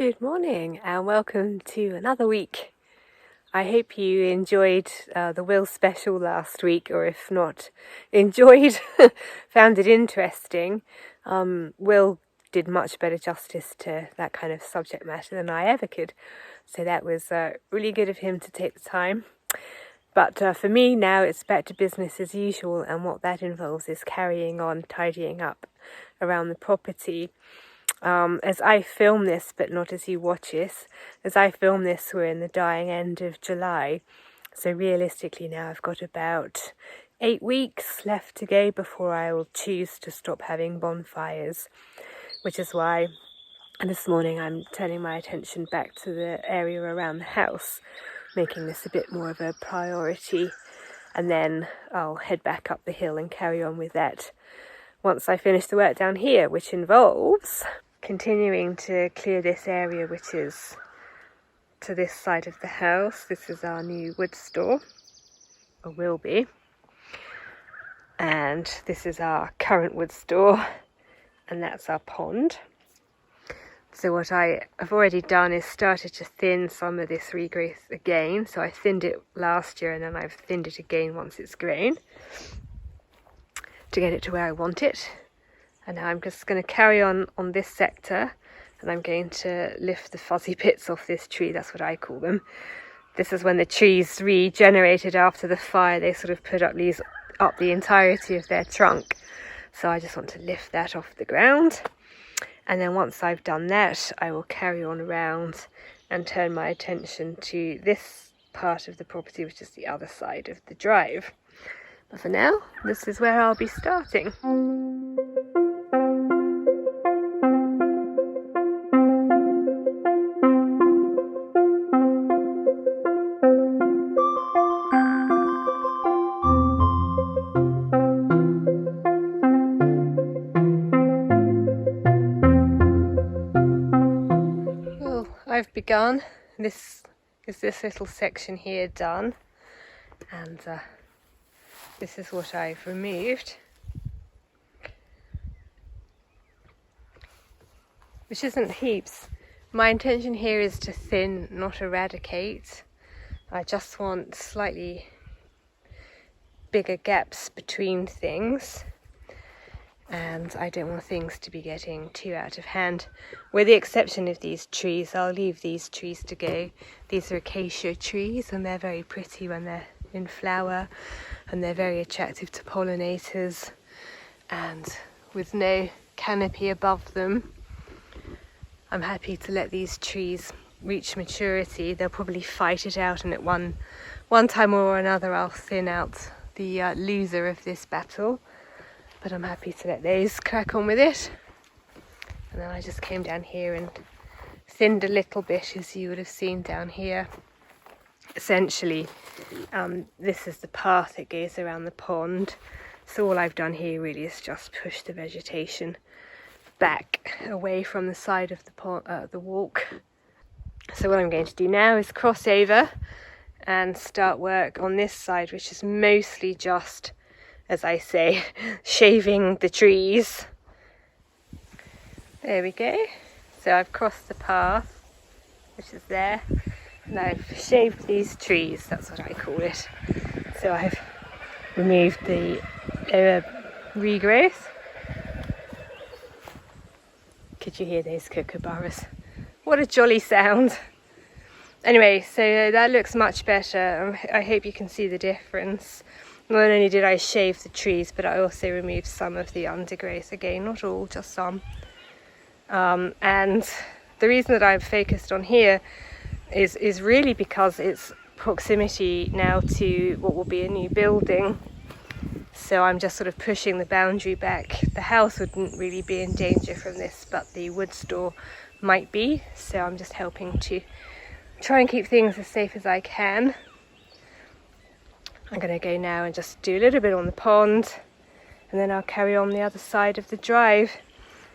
Good morning and welcome to another week. I hope you enjoyed the Will special last week, or if not enjoyed, found it interesting. Will did much better justice to that kind of subject matter than I ever could. So that was really good of him to take the time. But for me now it's back to business as usual, and what that involves is carrying on tidying up around the property. As I film this, but not as you watch this, as I film this, we're in the dying end of July. So realistically now I've got about 8 weeks left to go before I will choose to stop having bonfires, which is why this morning I'm turning my attention back to the area around the house, making this a bit more of a priority, and then I'll head back up the hill and carry on with that once I finish the work down here, which involves continuing to clear this area, which is to this side of the house. This is our new wood store, or will be, and this is our current wood store, and that's our pond. So what I have already done is started to thin some of this regrowth again. So I thinned it last year, and then I've thinned it again once it's grown to get it to where I want it. And now I'm just going to carry on this sector, and I'm going to lift the fuzzy bits off this tree. That's what I call them. This is when the trees regenerated after the fire. They sort of put up the entirety of their trunk. So I just want to lift that off the ground. And then once I've done that, I will carry on around and turn my attention to this part of the property, which is the other side of the drive. But for now, this is where I'll be starting. I've begun. This is this little section here done, and this is what I've removed, which isn't heaps. My intention here is to thin, not eradicate. I just want slightly bigger gaps between things, and I don't want things to be getting too out of hand. With the exception of these trees, I'll leave these trees to go. These are acacia trees, and they're very pretty when they're in flower, and they're very attractive to pollinators, and with no canopy above them, I'm happy to let these trees reach maturity. They'll probably fight it out, and at one time or another I'll thin out the loser of this battle. But I'm happy to let those crack on with it. And then I just came down here and thinned a little bit, as you would have seen down here. Essentially, this is the path that goes around the pond. So all I've done here really is just push the vegetation back away from the side of the pond, the walk. So what I'm going to do now is cross over and start work on this side, which is mostly just, as I say, shaving the trees. There we go. So I've crossed the path, which is there, and I've shaved these trees. That's what I call it. So I've removed the regrowth. Could you hear those kookaburras? What a jolly sound. Anyway, so that looks much better. I hope you can see the difference. Not only did I shave the trees, but I also removed some of the undergrowth again, not all, just some. And the reason that I've focused on here is really because it's proximity now to what will be a new building. So I'm just sort of pushing the boundary back. The house wouldn't really be in danger from this, but the wood store might be. So I'm just helping to try and keep things as safe as I can. I'm going to go now and just do a little bit on the pond, and then I'll carry on the other side of the drive.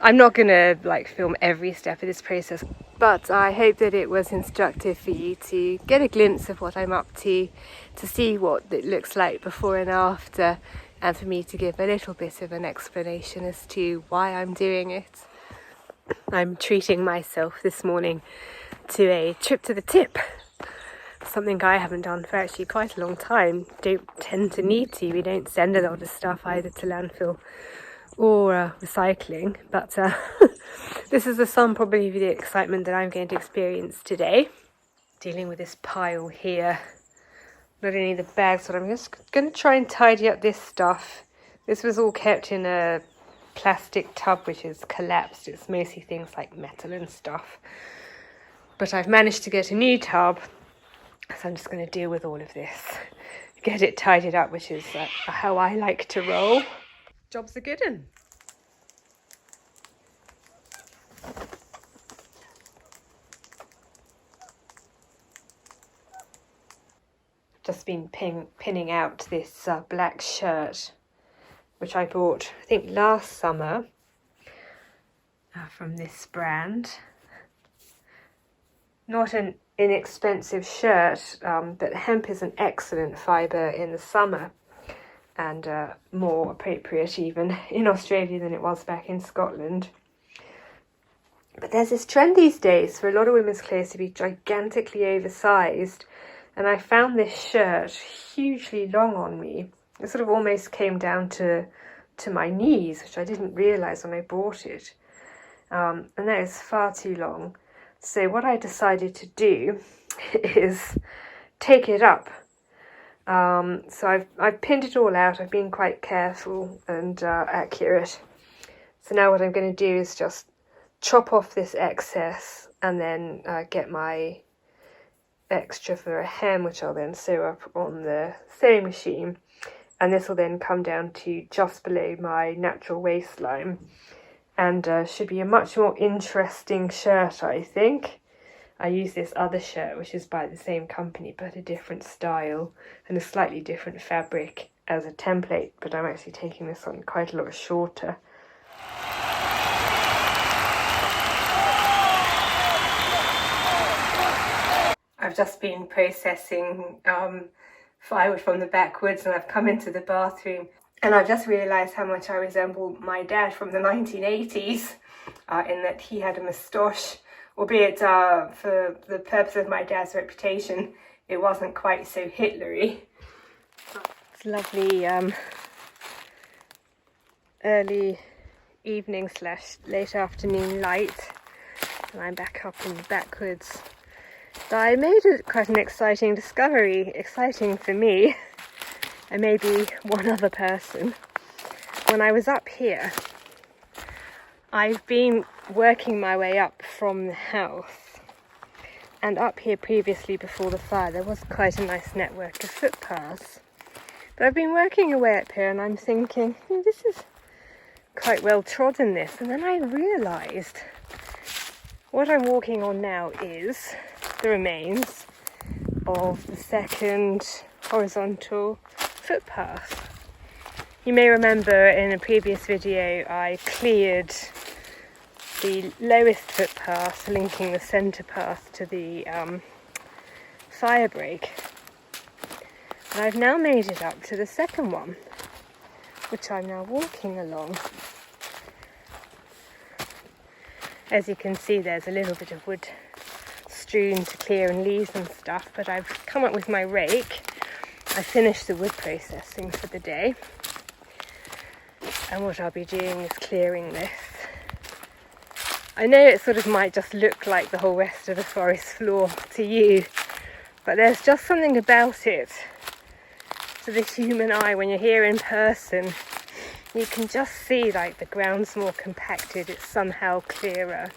I'm not going to film every step of this process, but I hope that it was instructive for you to get a glimpse of what I'm up to see what it looks like before and after, and for me to give a little bit of an explanation as to why I'm doing it. I'm treating myself this morning to a trip to the tip. Something I haven't done for actually quite a long time. Don't tend to need to. We don't send a lot of stuff either to landfill or recycling, but this is the sum probably of the excitement that I'm going to experience today. Dealing with this pile here, not only the bags, but I'm just going to try and tidy up this stuff. This was all kept in a plastic tub which has collapsed. It's mostly things like metal and stuff, but I've managed to get a new tub, so I'm just going to deal with all of this, get it tidied up, which is how I like to roll. Job's a good one. Just been pinning out this black shirt, which I bought, I think, last summer from this brand. Not an inexpensive shirt, but hemp is an excellent fibre in the summer, and more appropriate even in Australia than it was back in Scotland. But there's this trend these days for a lot of women's clothes to be gigantically oversized, and I found this shirt hugely long on me. It sort of almost came down to my knees, which I didn't realise when I bought it. And that is far too long. So what I decided to do is take it up. So I've pinned it all out. I've been quite careful and accurate. So now what I'm going to do is just chop off this excess and then get my extra for a hem, which I'll then sew up on the sewing machine, and this will then come down to just below my natural waistline, and should be a much more interesting shirt, I think. I use this other shirt which is by the same company but a different style and a slightly different fabric as a template, but I'm actually taking this on quite a lot shorter. I've just been processing firewood from the backwoods, and I've come into the bathroom and I've just realised how much I resemble my dad from the 1980s in that he had a moustache, albeit for the purpose of my dad's reputation it wasn't quite so Hitlery. It's lovely early evening / late afternoon light, and I'm back up in the backwoods. But I made quite an exciting discovery, exciting for me, and maybe one other person. When I was up here, I've been working my way up from the house, and up here previously before the fire there was quite a nice network of footpaths. But I've been working away up here and I'm thinking, this is quite well trodden, this, and then I realised what I'm walking on now is the remains of the second horizontal footpath. You may remember in a previous video I cleared the lowest footpath linking the centre path to the fire break, and I've now made it up to the second one, which I'm now walking along. As you can see, there's a little bit of wood strewn to clear and leaves and stuff, but I've come up with my rake. I finished the wood processing for the day, and what I'll be doing is clearing this. I know it sort of might just look like the whole rest of the forest floor to you, but there's just something about it to the human eye when you're here in person. You can just see like the ground's more compacted, it's somehow clearer.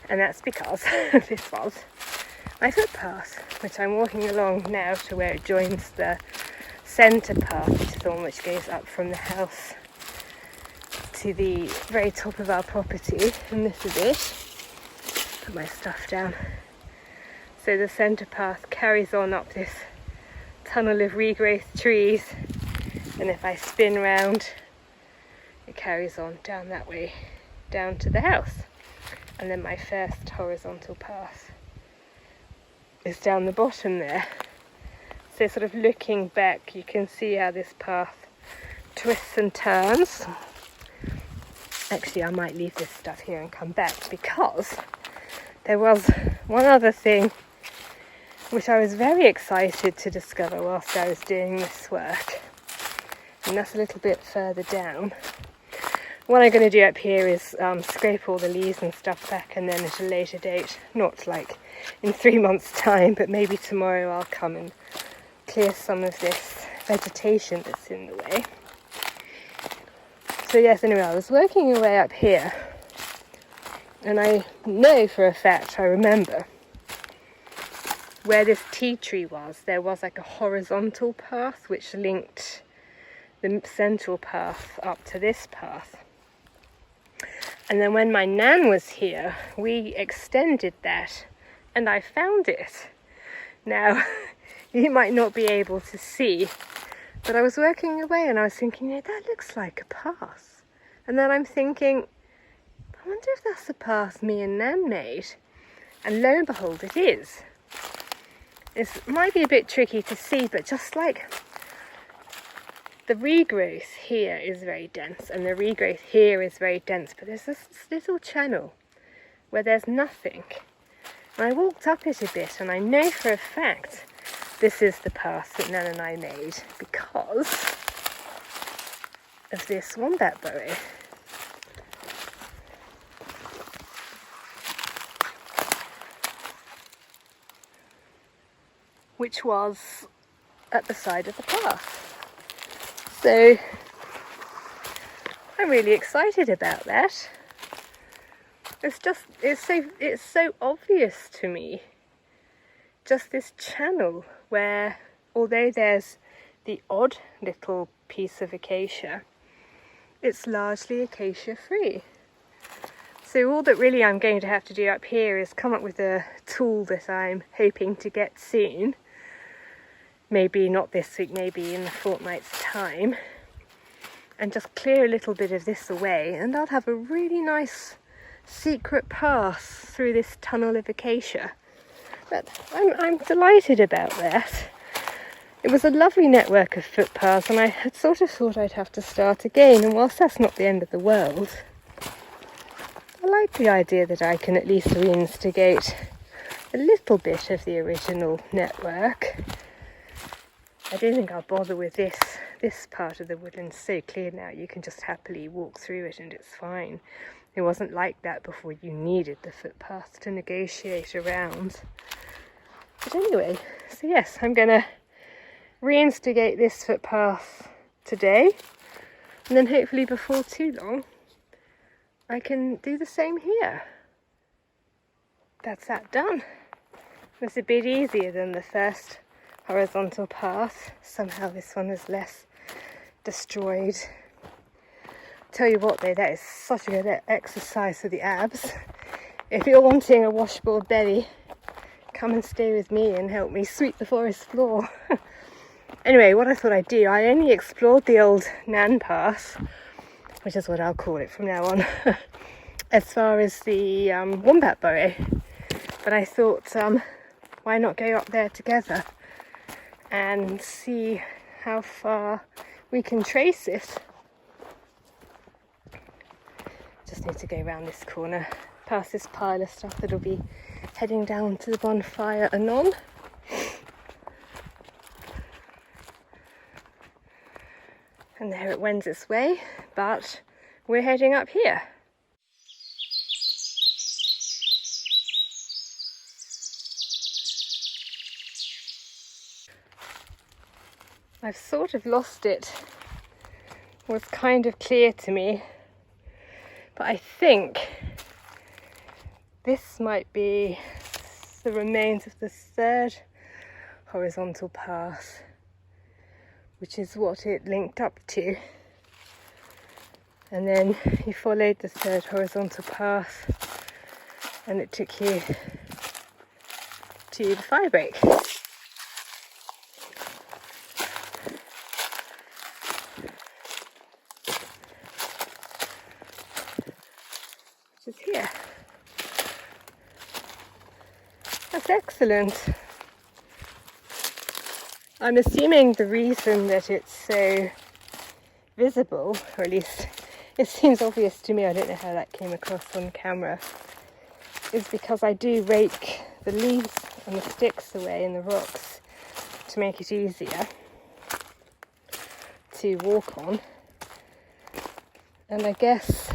And that's because this was my footpath, which I'm walking along now to where it joins the centre path, which is the one which goes up from the house to the very top of our property. And this is it. Put my stuff down. So the centre path carries on up this tunnel of regrowth trees, and if I spin round it carries on down that way down to the house. And then my first horizontal path is down the bottom there. So sort of looking back, you can see how this path twists and turns. Actually, I might leave this stuff here and come back, because there was one other thing which I was very excited to discover whilst I was doing this work, and that's a little bit further down. What I'm going to do up here is scrape all the leaves and stuff back, and then at a later date, not like in 3 months' time, but maybe tomorrow, I'll come and clear some of this vegetation that's in the way. So yes, anyway, I was working away up here, and I know for a fact, I remember, where this tea tree was, there was like a horizontal path which linked the central path up to this path. And then when my nan was here, we extended that, and I found it. Now, you might not be able to see, but I was working away and I was thinking, yeah, that looks like a path. And then I'm thinking, I wonder if that's the path me and Nan made. And lo and behold, it is. It might be a bit tricky to see, but just like the regrowth here is very dense, and the regrowth here is very dense, but there's this little channel where there's nothing. And I walked up it a bit, and I know for a fact this is the path that Nan and I made because of this wombat burrow. Which was at the side of the path. So I'm really excited about that. It's so obvious to me. Just this channel where, although there's the odd little piece of acacia, it's largely acacia free. So all that really I'm going to have to do up here is come up with a tool that I'm hoping to get soon. Maybe not this week, maybe in a fortnight's time. And just clear a little bit of this away, and I'll have a really nice secret path through this tunnel of acacia. But I'm delighted about that. It was a lovely network of footpaths, and I had sort of thought I'd have to start again, and whilst that's not the end of the world, I like the idea that I can at least reinstigate a little bit of the original network. I don't think I'll bother with this part of the woodland. It's so clear now, you can just happily walk through it and it's fine. It wasn't like that before. You needed the footpath to negotiate around. But anyway, so yes, I'm going to reinstigate this footpath today, and then hopefully before too long I can do the same here. That's that done. It's a bit easier than the first horizontal path. Somehow this one is less destroyed. Tell you what though, that is such a good exercise for the abs. If you're wanting a washboard belly, come and stay with me and help me sweep the forest floor. Anyway, what I thought I'd do, I only explored the old Nan path, which is what I'll call it from now on, as far as the wombat burrow. But I thought, why not go up there together and see how far we can trace it. Just need to go around this corner, past this pile of stuff that'll be heading down to the bonfire anon. And there it wends its way, but we're heading up here. I've sort of lost it. It was kind of clear to me, but I think this might be the remains of the third horizontal path, which is what it linked up to. And then you followed the third horizontal path and it took you to the fire break. Which is here. That's excellent. I'm assuming the reason that it's so visible, or at least it seems obvious to me, I don't know how that came across on camera, is because I do rake the leaves and the sticks away in the rocks to make it easier to walk on. And I guess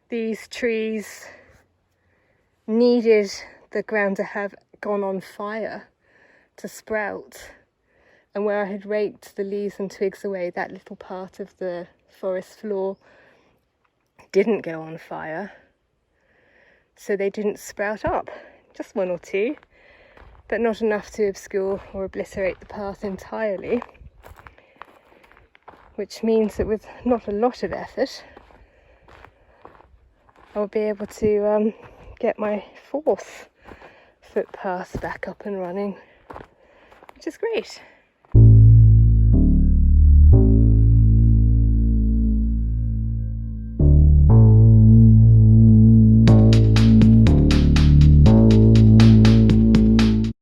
these trees needed the ground to have gone on fire to sprout, and where I had raked the leaves and twigs away, that little part of the forest floor didn't go on fire, so they didn't sprout up. Just one or two, but not enough to obscure or obliterate the path entirely, which means that with not a lot of effort I'll be able to get my fourth footpath back up and running, which is great.